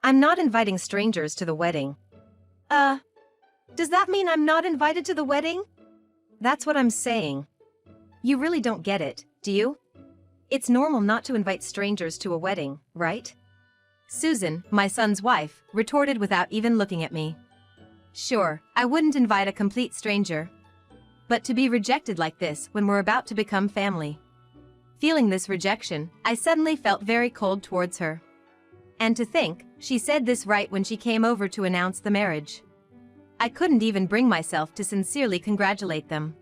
I'm not inviting strangers to the wedding. Does that mean I'm not invited to the wedding? That's what I'm saying. You really don't get it, do you? It's normal not to invite strangers to a wedding, right? Susan, my son's wife, retorted without even looking at me. Sure, I wouldn't invite a complete stranger. But to be rejected like this when we're about to become family. Feeling this rejection, I suddenly felt very cold towards her. And to think, she said this right when she came over to announce the marriage. I couldn't even bring myself to sincerely congratulate them.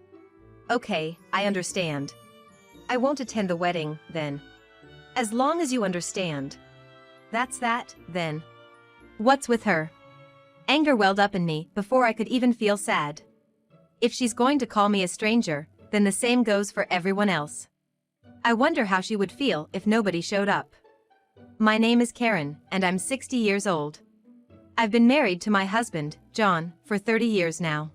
Okay, I understand. I won't attend the wedding, then. As long as you understand. That's that, then. What's with her? Anger welled up in me before I could even feel sad. If she's going to call me a stranger, then the same goes for everyone else. I wonder how she would feel if nobody showed up. My name is Karen, and I'm 60 years old. I've been married to my husband, John, for 30 years now.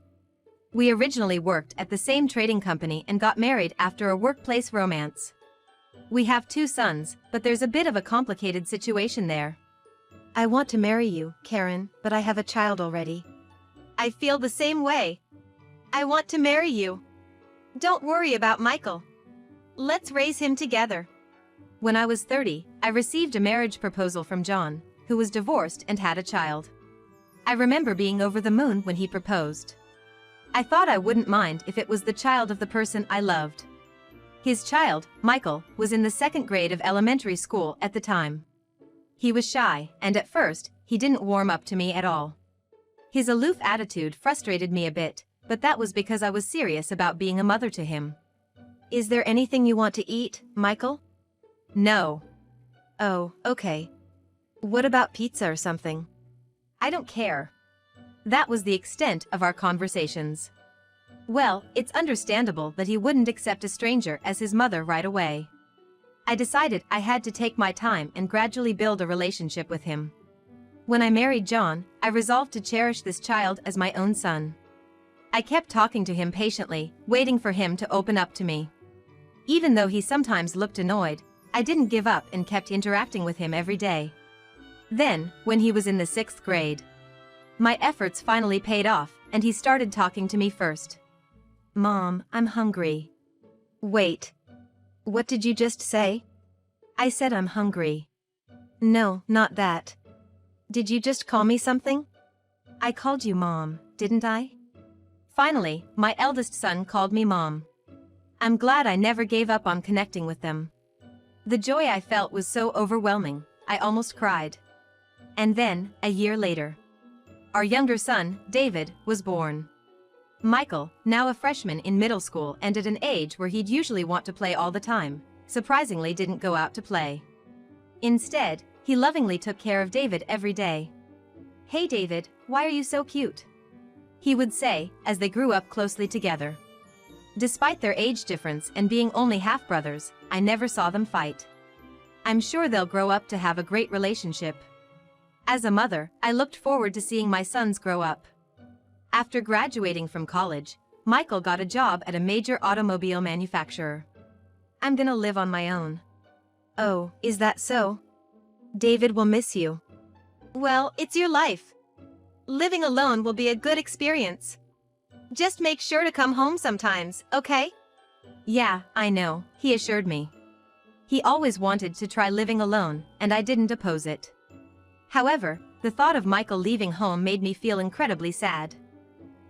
We originally worked at the same trading company and got married after a workplace romance. We have 2 sons, but there's a bit of a complicated situation there. I want to marry you, Karen, but I have a child already. I feel the same way. I want to marry you. Don't worry about Michael. Let's raise him together. When I was 30, I received a marriage proposal from John, who was divorced and had a child. I remember being over the moon when he proposed. I thought I wouldn't mind if it was the child of the person I loved. His child, Michael, was in the 2nd grade of elementary school at the time. He was shy, and at first, he didn't warm up to me at all. His aloof attitude frustrated me a bit, but that was because I was serious about being a mother to him. Is there anything you want to eat, Michael? No. Oh, okay. What about pizza or something? I don't care. That was the extent of our conversations. Well, it's understandable that he wouldn't accept a stranger as his mother right away. I decided I had to take my time and gradually build a relationship with him. When I married John, I resolved to cherish this child as my own son. I kept talking to him patiently, waiting for him to open up to me. Even though he sometimes looked annoyed, I didn't give up and kept interacting with him every day. Then, when he was in the 6th grade, my efforts finally paid off, and he started talking to me first. Mom, I'm hungry. Wait. What did you just say? I said I'm hungry. No, not that. Did you just call me something? I called you Mom, didn't I? Finally, my eldest son called me Mom. I'm glad I never gave up on connecting with them. The joy I felt was so overwhelming, I almost cried. And then, a year later, our younger son, David, was born. Michael, now a freshman in middle school and at an age where he'd usually want to play all the time, surprisingly didn't go out to play. Instead, he lovingly took care of David every day. Hey David, why are you so cute? He would say, as they grew up closely together. Despite their age difference and being only half-brothers, I never saw them fight. I'm sure they'll grow up to have a great relationship. As a mother, I looked forward to seeing my sons grow up. After graduating from college, Michael got a job at a major automobile manufacturer. I'm gonna live on my own. Oh, is that so? David will miss you. Well, it's your life. Living alone will be a good experience. Just make sure to come home sometimes, okay? Yeah, I know, he assured me. He always wanted to try living alone, and I didn't oppose it. However, the thought of Michael leaving home made me feel incredibly sad.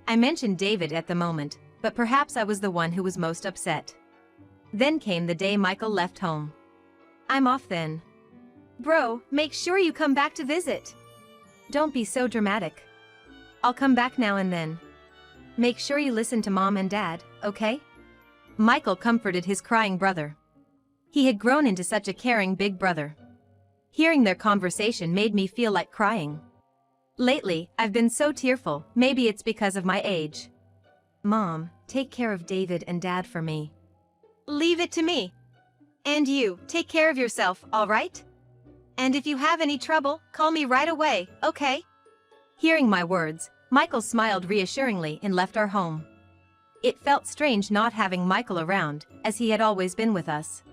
I mentioned David at the moment, but perhaps I was the one who was most upset. Then came the day Michael left home. I'm off then. Bro, make sure you come back to visit. Don't be so dramatic. I'll come back now and then. Make sure you listen to Mom and Dad, okay? Michael comforted his crying brother. He had grown into such a caring big brother. Hearing their conversation made me feel like crying. Lately, I've been so tearful, maybe it's because of my age. Mom, take care of David and Dad for me. Leave it to me. And you, take care of yourself, all right? And if you have any trouble, call me right away, okay? Hearing my words, Michael smiled reassuringly and left our home. It felt strange not having Michael around, as he had always been with us.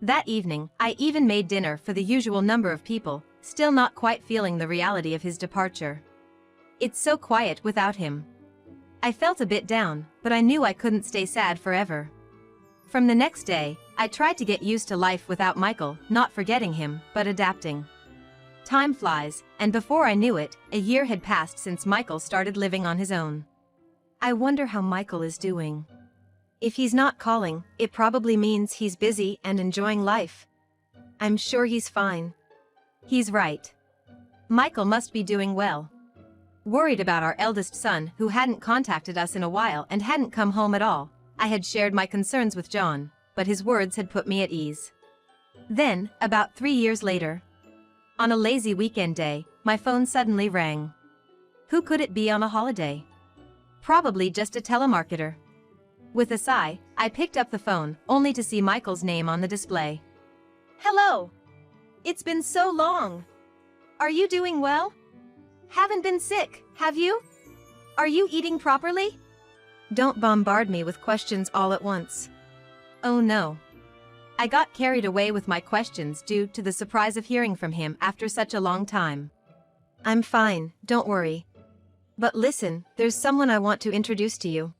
That evening, I even made dinner for the usual number of people, still not quite feeling the reality of his departure. It's so quiet without him. I felt a bit down, but I knew I couldn't stay sad forever. From the next day, I tried to get used to life without Michael, not forgetting him, but adapting. Time flies, and before I knew it, a year had passed since Michael started living on his own. I wonder how Michael is doing. If he's not calling, it probably means he's busy and enjoying life. I'm sure he's fine. He's right. Michael must be doing well. Worried about our eldest son who hadn't contacted us in a while and hadn't come home at all, I had shared my concerns with John, but his words had put me at ease. Then, about 3 years later, on a lazy weekend day, my phone suddenly rang. Who could it be on a holiday? Probably just a telemarketer. With a sigh, I picked up the phone, only to see Michael's name on the display. Hello! It's been so long! Are you doing well? Haven't been sick, have you? Are you eating properly? Don't bombard me with questions all at once. Oh no. I got carried away with my questions due to the surprise of hearing from him after such a long time. I'm fine, don't worry. But listen, there's someone I want to introduce to you.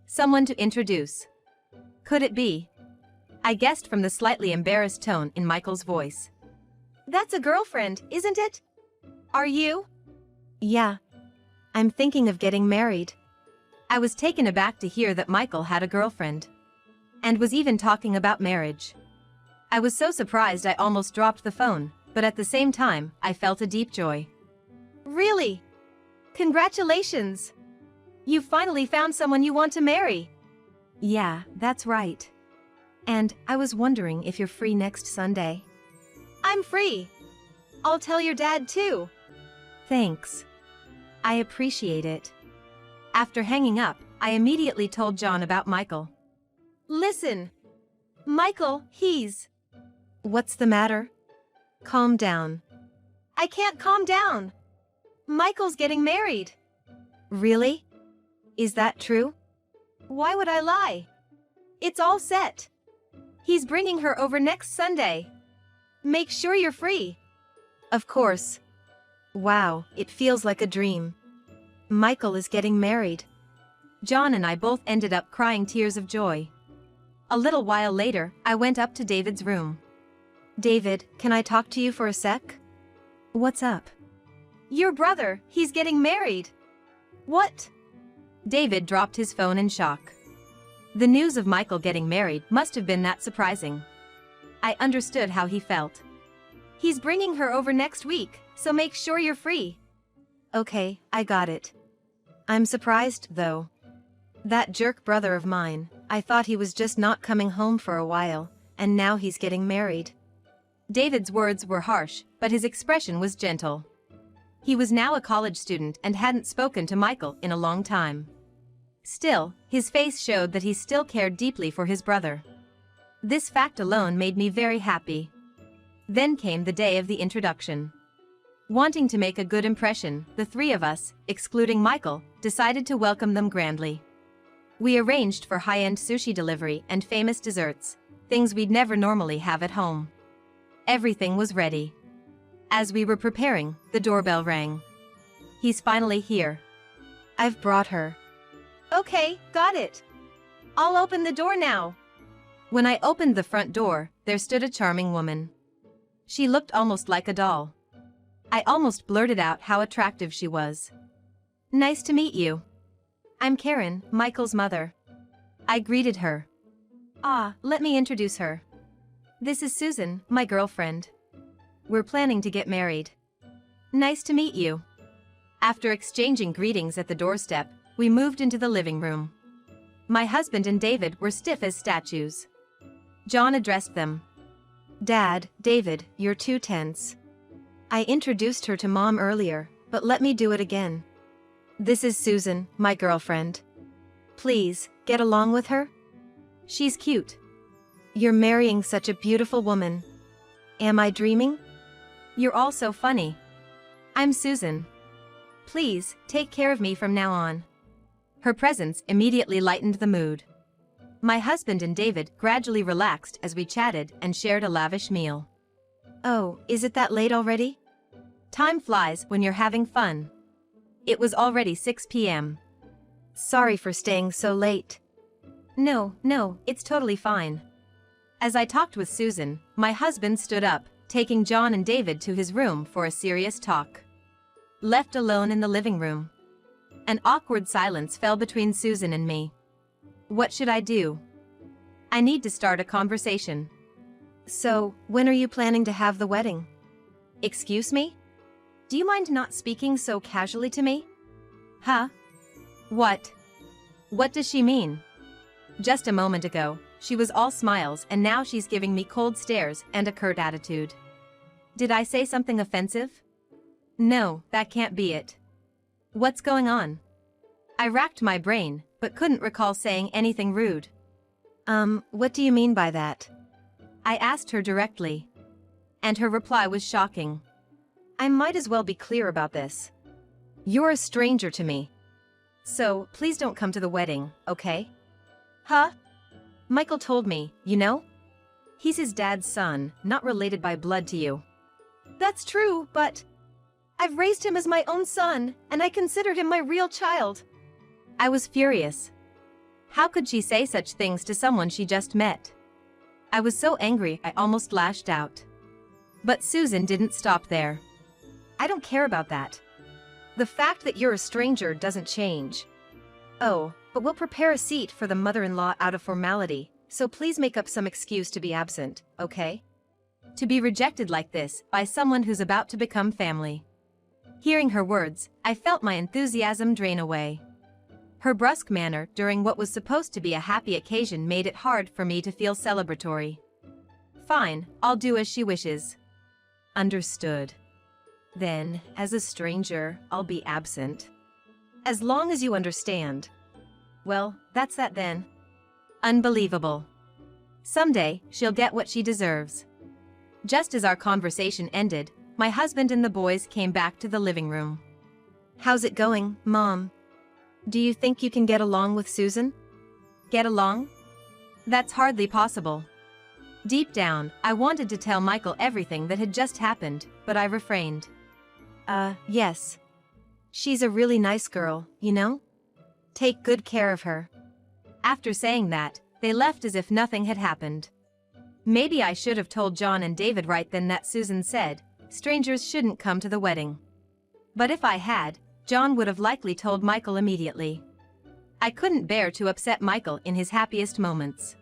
Someone to introduce. Could it be? I guessed from the slightly embarrassed tone in Michael's voice. That's a girlfriend, isn't it? Are you? Yeah. I'm thinking of getting married. I was taken aback to hear that Michael had a girlfriend. And was even talking about marriage. I was so surprised I almost dropped the phone, but at the same time, I felt a deep joy. Really? Congratulations! You finally found someone you want to marry. Yeah, that's right. And I was wondering if you're free next Sunday. I'm free. I'll tell your dad too. Thanks. I appreciate it. After hanging up, I immediately told John about Michael. Listen. Michael, he's... What's the matter? Calm down. I can't calm down. Michael's getting married. Really? Is that true? Why would I lie? It's all set. He's bringing her over next Sunday. Make sure you're free. Of course. Wow, it feels like a dream. Michael is getting married. John and I both ended up crying tears of joy. A little while later, I went up to David's room. David, can I talk to you for a sec? What's up? Your brother, he's getting married. What? David dropped his phone in shock. The news of Michael getting married must have been that surprising. I understood how he felt. He's bringing her over next week, so make sure you're free. Okay, I got it. I'm surprised, though. That jerk brother of mine, I thought he was just not coming home for a while, and now he's getting married. David's words were harsh, but his expression was gentle. He was now a college student and hadn't spoken to Michael in a long time. Still, his face showed that he still cared deeply for his brother. This fact alone made me very happy. Then came the day of the introduction. Wanting to make a good impression, the three of us, excluding Michael, decided to welcome them grandly. We arranged for high-end sushi delivery and famous desserts, things we'd never normally have at home. Everything was ready. As we were preparing, the doorbell rang. He's finally here. I've brought her. Okay, got it. I'll open the door now. When I opened the front door, there stood a charming woman. She looked almost like a doll. I almost blurted out how attractive she was. Nice to meet you. I'm Karen, Michael's mother. I greeted her. Let me introduce her. This is Susan, my girlfriend. We're planning to get married. Nice to meet you. After exchanging greetings at the doorstep, we moved into the living room. My husband and David were stiff as statues. John addressed them. Dad, David, you're too tense. I introduced her to Mom earlier, but let me do it again. This is Susan, my girlfriend. Please, get along with her. She's cute. You're marrying such a beautiful woman. Am I dreaming? You're all so funny. I'm Susan. Please, take care of me from now on. Her presence immediately lightened the mood. My husband and David gradually relaxed as we chatted and shared a lavish meal. Oh, is it that late already? Time flies when you're having fun. It was already 6 p.m. Sorry for staying so late. No, it's totally fine. As I talked with Susan, my husband stood up, taking John and David to his room for a serious talk. Left alone in the living room, an awkward silence fell between Susan and me. What should I do? I need to start a conversation. So, when are you planning to have the wedding? Excuse me? Do you mind not speaking so casually to me? Huh? What? What does she mean? Just a moment ago, she was all smiles and now she's giving me cold stares and a curt attitude. Did I say something offensive? No, that can't be it. What's going on? I racked my brain, but couldn't recall saying anything rude. What do you mean by that? I asked her directly. And her reply was shocking. I might as well be clear about this. You're a stranger to me. So, please don't come to the wedding, okay? Huh? Michael told me, you know? He's his dad's son, not related by blood to you. That's true, but I've raised him as my own son, and I considered him my real child. I was furious. How could she say such things to someone she just met? I was so angry I almost lashed out. But Susan didn't stop there. I don't care about that. The fact that you're a stranger doesn't change. Oh, but we'll prepare a seat for the mother-in-law out of formality, so please make up some excuse to be absent, okay? To be rejected like this by someone who's about to become family. Hearing her words, I felt my enthusiasm drain away. Her brusque manner during what was supposed to be a happy occasion made it hard for me to feel celebratory. Fine, I'll do as she wishes. Understood. Then, as a stranger, I'll be absent. As long as you understand. Well, that's that then. Unbelievable. Someday, she'll get what she deserves. Just as our conversation ended, my husband and the boys came back to the living room. How's it going, Mom? Do you think you can get along with Susan? Get along? That's hardly possible. Deep down, I wanted to tell Michael everything that had just happened, but I refrained. Yes. She's a really nice girl, you know? Take good care of her. After saying that, they left as if nothing had happened. Maybe I should have told John and David right then that Susan said, strangers shouldn't come to the wedding. But if I had, John would have likely told Michael immediately. I couldn't bear to upset Michael in his happiest moments.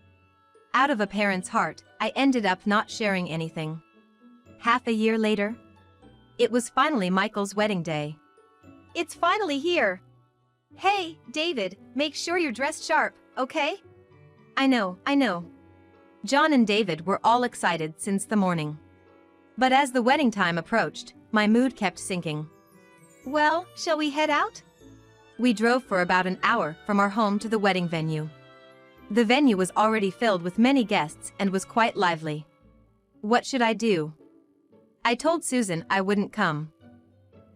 Out of a parent's heart, I ended up not sharing anything. Half a year later, it was finally Michael's wedding day. It's finally here. Hey, David, make sure you're dressed sharp, okay? I know. John and David were all excited since the morning. But as the wedding time approached, my mood kept sinking. Well, shall we head out? We drove for about an hour from our home to the wedding venue. The venue was already filled with many guests and was quite lively. What should I do? I told Susan I wouldn't come.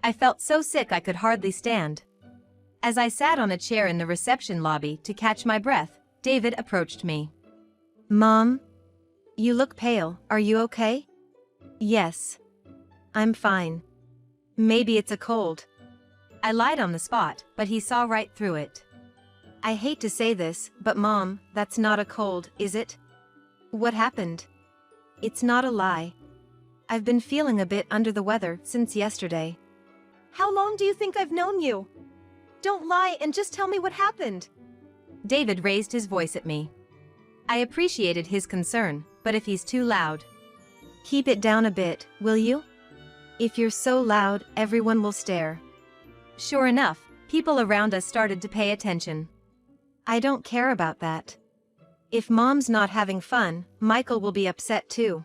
I felt so sick I could hardly stand. As I sat on a chair in the reception lobby to catch my breath, David approached me. Mom? You look pale, are you okay? Yes. I'm fine. Maybe it's a cold. I lied on the spot, but he saw right through it. I hate to say this, but Mom, that's not a cold, is it? What happened? It's not a lie. I've been feeling a bit under the weather since yesterday. How long do you think I've known you? Don't lie and just tell me what happened. David raised his voice at me. I appreciated his concern, but if he's too loud. Keep it down a bit, will you? If you're so loud, everyone will stare. Sure enough, people around us started to pay attention. I don't care about that. If Mom's not having fun, Michael will be upset too.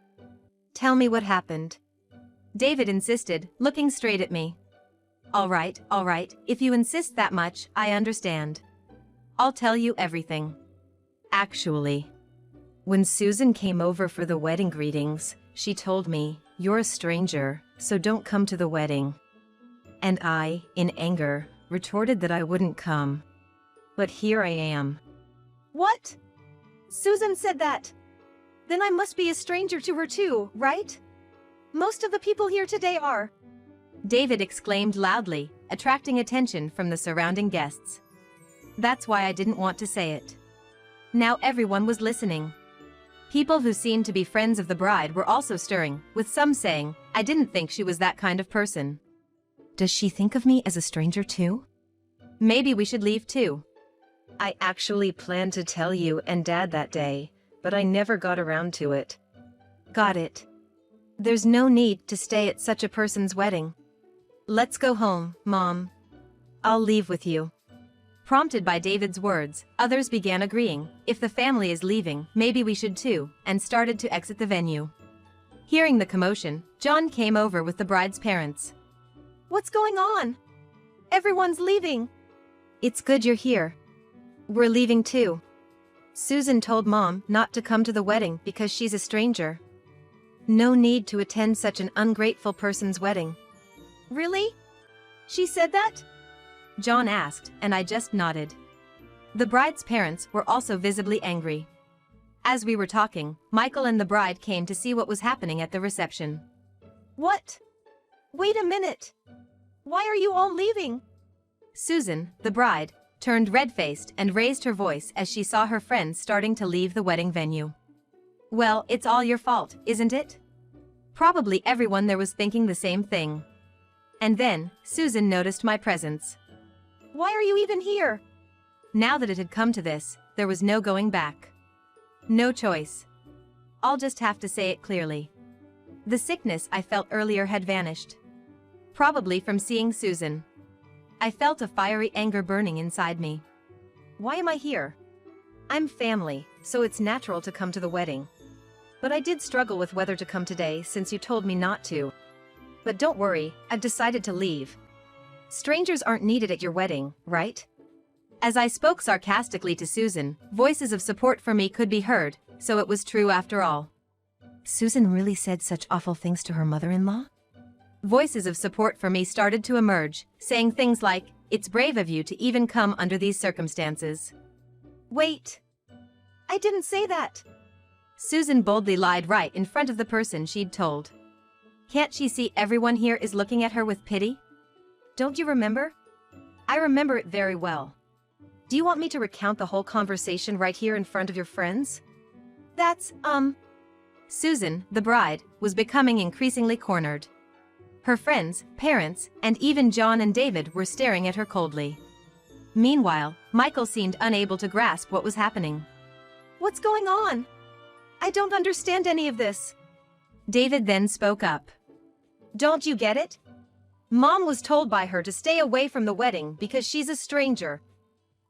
Tell me what happened. David insisted, looking straight at me. All right, if you insist that much, I understand. I'll tell you everything. Actually, when Susan came over for the wedding greetings, she told me, "You're a stranger, so don't come to the wedding." And I, in anger, retorted that I wouldn't come. But here I am. What? Susan said that? Then I must be a stranger to her too, right? Most of the people here today are. David exclaimed loudly, attracting attention from the surrounding guests. That's why I didn't want to say it. Now everyone was listening. People who seemed to be friends of the bride were also stirring, with some saying, I didn't think she was that kind of person. Does she think of me as a stranger too? Maybe we should leave too. I actually planned to tell you and Dad that day, but I never got around to it. Got it. There's no need to stay at such a person's wedding. Let's go home, Mom. I'll leave with you. Prompted by David's words, others began agreeing, if the family is leaving, maybe we should too, and started to exit the venue. Hearing the commotion, John came over with the bride's parents. What's going on? Everyone's leaving. It's good you're here. We're leaving too. Susan told Mom not to come to the wedding because she's a stranger. No need to attend such an ungrateful person's wedding. Really? She said that? John asked, and I just nodded. The bride's parents were also visibly angry. As we were talking, Michael and the bride came to see what was happening at the reception. What? Wait a minute. Why are you all leaving? Susan, the bride, turned red-faced and raised her voice as she saw her friends starting to leave the wedding venue. Well, it's all your fault, isn't it? Probably everyone there was thinking the same thing. And then, Susan noticed my presence. Why are you even here? Now that it had come to this, there was no going back. No choice. I'll just have to say it clearly. The sickness I felt earlier had vanished. Probably from seeing Susan. I felt a fiery anger burning inside me. Why am I here? I'm family, so it's natural to come to the wedding. But I did struggle with whether to come today since you told me not to. But don't worry, I've decided to leave. Strangers aren't needed at your wedding, right? As I spoke sarcastically to Susan, voices of support for me could be heard, so it was true after all. Susan really said such awful things to her mother-in-law? Voices of support for me started to emerge, saying things like, it's brave of you to even come under these circumstances. Wait. I didn't say that. Susan boldly lied right in front of the person she'd told. Can't she see everyone here is looking at her with pity? Don't you remember? I remember it very well. Do you want me to recount the whole conversation right here in front of your friends? That's, Susan, the bride, was becoming increasingly cornered. Her friends, parents, and even John and David were staring at her coldly. Meanwhile, Michael seemed unable to grasp what was happening. What's going on? I don't understand any of this. David then spoke up. Don't you get it? Mom was told by her to stay away from the wedding because she's a stranger.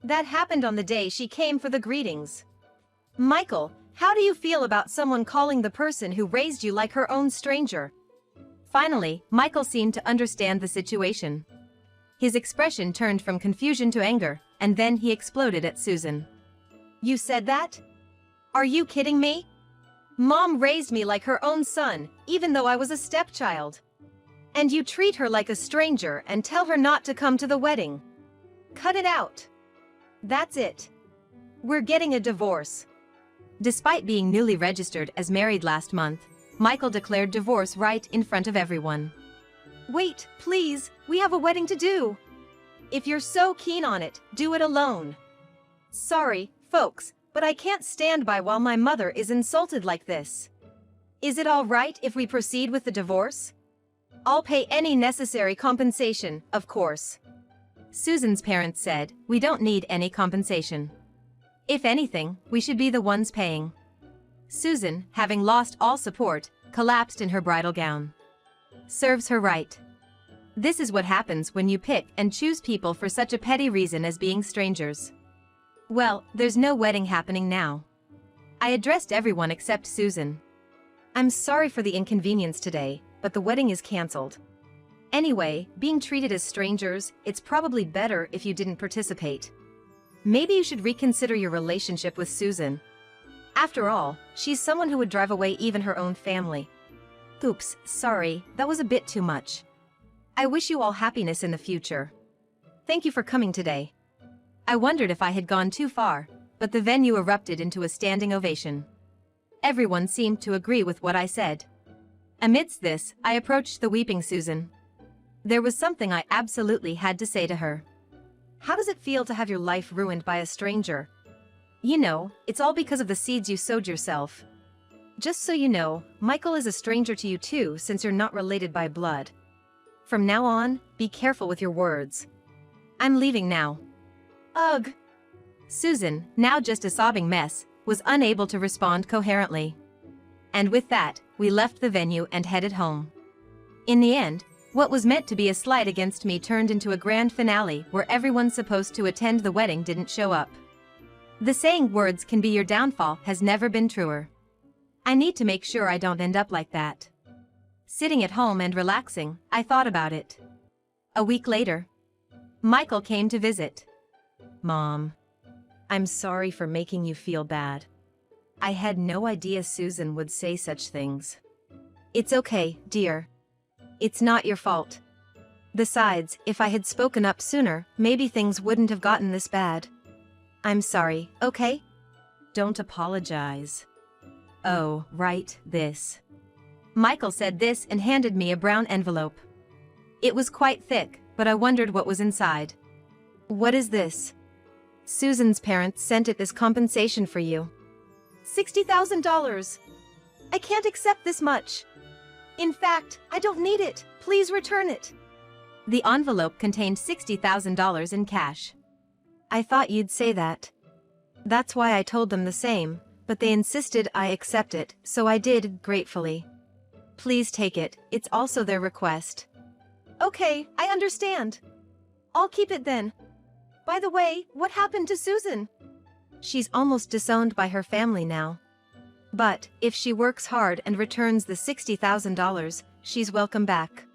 That happened on the day she came for the greetings. Michael, how do you feel about someone calling the person who raised you like her own stranger? Finally, Michael seemed to understand the situation. His expression turned from confusion to anger, and then he exploded at Susan. You said that? Are you kidding me? Mom raised me like her own son, even though I was a stepchild. And you treat her like a stranger and tell her not to come to the wedding. Cut it out. That's it. We're getting a divorce. Despite being newly registered as married last month, Michael declared divorce right in front of everyone. Wait, please, we have a wedding to do. If you're so keen on it, do it alone. Sorry, folks, but I can't stand by while my mother is insulted like this. Is it all right if we proceed with the divorce? I'll pay any necessary compensation, of course. Susan's parents said, we don't need any compensation. If anything, we should be the ones paying. Susan, having lost all support, collapsed in her bridal gown. Serves her right. This is what happens when you pick and choose people for such a petty reason as being strangers. Well, there's no wedding happening now. I addressed everyone except Susan. I'm sorry for the inconvenience today, but the wedding is cancelled. Anyway, being treated as strangers, it's probably better if you didn't participate. Maybe you should reconsider your relationship with Susan. After all, she's someone who would drive away even her own family. Oops, sorry, that was a bit too much. I wish you all happiness in the future. Thank you for coming today. I wondered if I had gone too far, but the venue erupted into a standing ovation. Everyone seemed to agree with what I said. Amidst this, I approached the weeping Susan. There was something I absolutely had to say to her. How does it feel to have your life ruined by a stranger? You know, it's all because of the seeds you sowed yourself. Just so you know, Michael is a stranger to you too, since you're not related by blood. From now on, be careful with your words. I'm leaving now. Ugh. Susan, now just a sobbing mess, was unable to respond coherently. And with that, we left the venue and headed home. In the end, what was meant to be a slight against me turned into a grand finale where everyone supposed to attend the wedding didn't show up. The saying words can be your downfall has never been truer. I need to make sure I don't end up like that. Sitting at home and relaxing, I thought about it. A week later, Michael came to visit. Mom, I'm sorry for making you feel bad. I had no idea Susan would say such things. It's okay, dear. It's not your fault. Besides, if I had spoken up sooner, maybe things wouldn't have gotten this bad. I'm sorry, okay? Don't apologize. Oh, right, this. Michael said this and handed me a brown envelope. It was quite thick, but I wondered what was inside. What is this? Susan's parents sent it as compensation for you. $60,000. I can't accept this much. In fact, I don't need it. Please return it. The envelope contained $60,000 in cash. I thought you'd say that. That's why I told them the same, but they insisted I accept it, so I did, gratefully. Please take it, it's also their request. Okay, I understand. I'll keep it then. By the way, what happened to Susan? She's almost disowned by her family now. But, if she works hard and returns the $60,000, she's welcome back.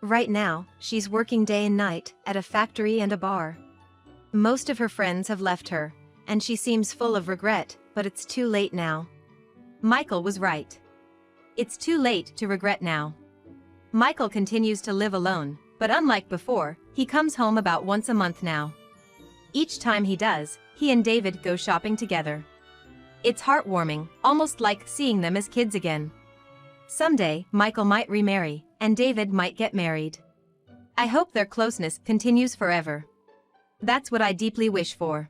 Right now, she's working day and night, at a factory and a bar. Most of her friends have left her, and she seems full of regret, but it's too late now. Michael was right. It's too late to regret now. Michael continues to live alone, but unlike before, he comes home about once a month now. Each time he does, he and David go shopping together. It's heartwarming, almost like seeing them as kids again. Someday, Michael might remarry, and David might get married. I hope their closeness continues forever. That's what I deeply wish for.